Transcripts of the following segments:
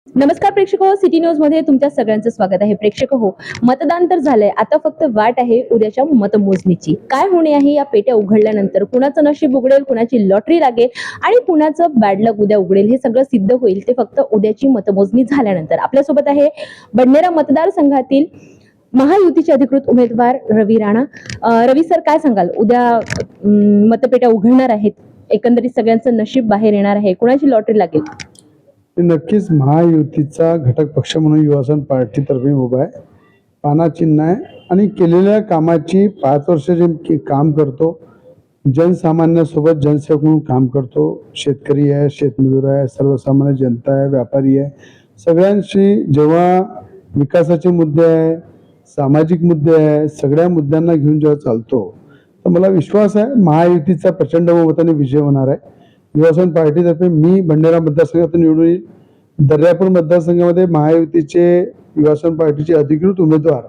नमस्कार प्रेक्षको, city news मध्ये तुमच्या सगळ्यांचं स्वागत आहे. प्रेक्षको हो, मतदान तर झालंय, आता फक्त वाट आहे उद्याच्या मतमोजणीची. काय होणे आहे या पेट्या उघडल्यानंतर, कुणाचं नशीब उघडेल, कुणाची लॉटरी लागेल आणि कुणाचं बॅड लक उद्या उघडेल हे सगळं सिद्ध होईल ते फक्त उद्याची मतमोजणी झाल्यानंतर. आपल्यासोबत आहे बडनेरा मतदारसंघातील महायुतीचे अधिकृत उमेदवार रवी राणा. रवी सर, काय सांगाल? उद्या मतपेट्या उघडणार आहेत, एकंदरीत सगळ्यांचं नशीब बाहेर येणार आहे, कुणाची लॉटरी लागेल? नक्कीच महायुतीचा घटक पक्ष म्हणून युवासन पार्टीतर्फे उभा आहे. पाना चिन्ह आहे आणि केलेल्या कामाची 5 वर्ष जे काम करतो, जनसामान्यासोबत जनसेवक म्हणून काम करतो. शेतकरी आहे, शेतमजूर आहे, सर्वसामान्य जनता आहे, व्यापारी आहे, सगळ्यांशी जेव्हा विकासाचे मुद्दे आहे, सामाजिक मुद्दे आहे, सगळ्या मुद्द्यांना घेऊन जेव्हा चालतो, तर मला विश्वास आहे महायुतीचा प्रचंड बहुमताने विजय होणार आहे. युवासन पार्टीतर्फे मी बडनेरा मतदारसंघातून निवडून येईल. दर्यापूर मतदारसंघामध्ये महायुतीचे युवासन पार्टीचे अधिकृत उमेदवार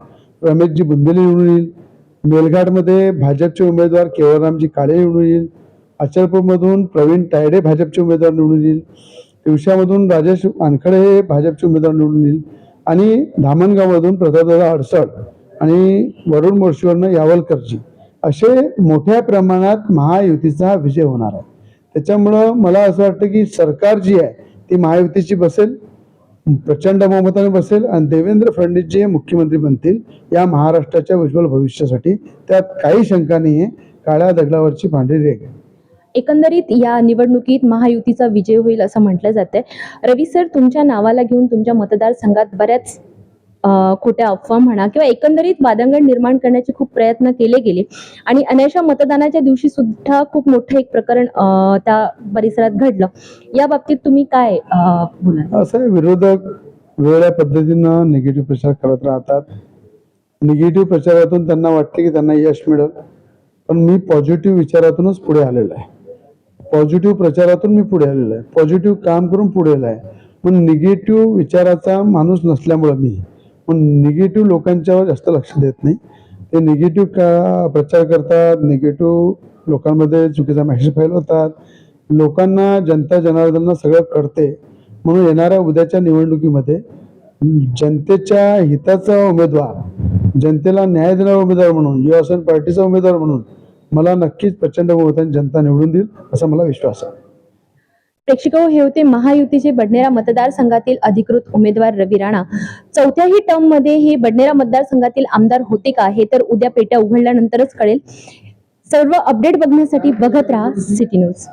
रमेशजी बुंदेले निवडून येईल. मेलघाटमध्ये भाजपचे उमेदवार केवळरामजी काळे निवडून येईल. अचलपूरमधून प्रवीण तायडे भाजपचे उमेदवार निवडून येईल. तिवशामधून राजेश वानखडे हे भाजपचे उमेदवार निवडून येईल आणि धामणगावमधून प्रतापदादा अडसड आणि वरुण मोर्शीवरनं यावलकरजी असे मोठ्या प्रमाणात महायुतीचा विजय होणार आहे. त्याच्यामुळं मला असं वाटतं की सरकार जी आहे ती महायुतीची बसेल, प्रचंड बहुमताने बसेल आणि देवेंद्र फडणवीस जे मुख्यमंत्री बनतील या महाराष्ट्राच्या उज्ज्वल भविष्यासाठी. त्यात काही शंका नाही आहे. काळ्या दगडावरची पांढरी रेघ. एकंदरीत या निवडणुकीत महायुतीचा विजय होईल असं म्हटलं जातंय. रवी सर, तुमच्या नावाला घेऊन तुमच्या मतदारसंघात बऱ्याच खोट्या अफवा म्हणा किंवा एकंदरीत वादंगड निर्माण करण्याचे खूप प्रयत्न केले गेले आणि अनायशा मतदानाच्या दिवशी सुद्धा खूप मोठं एक प्रकरण त्या परिसरात घडलं. या बाबतीत तुम्ही काय बोलाल? असं आहे, विरोधक वेगळ्या पद्धतीनं निगेटिव्ह प्रचार करत राहतात. निगेटिव्ह प्रचारातून त्यांना वाटते की त्यांना यश मिळेल, पण मी पॉझिटिव्ह विचारातूनच पुढे आलेलो आहे. पॉझिटिव्ह प्रचारातून मी पुढे आलेलो आहे, पॉझिटिव्ह काम करून पुढे आलेलो आहे. पण निगेटिव्ह विचाराचा माणूस नसल्यामुळं मी निगेटिव्ह लोकांच्यावर जास्त लक्ष देत नाही. ते निगेटिव्ह प्रचार करतात, निगेटिव्ह लोकांमध्ये चुकीचा मेसेज फैलवतात. लोकांना, जनता जनार्दनांना सगळं कळते. म्हणून येणाऱ्या उद्याच्या निवडणुकीमध्ये जनतेच्या हिताचा उमेदवार, जनतेला न्याय देणारा उमेदवार म्हणून, युवासन पार्टीचा उमेदवार म्हणून मला नक्कीच प्रचंड बहुमताने जनता निवडून देईल असा मला विश्वास आहे. प्रेक्षको, हे होते महायुतीचे बडनेरा मतदारसंघातील अधिकृत उमेदवार रवी राणा. चौथ्याही टर्म मध्ये हे बडनेरा मतदारसंघातील आमदार होते का, हे तर उद्या पेट्या उघडल्यानंतरच कळेल. सर्व अपडेट बघण्यासाठी बघत राहा सिटी न्यूज.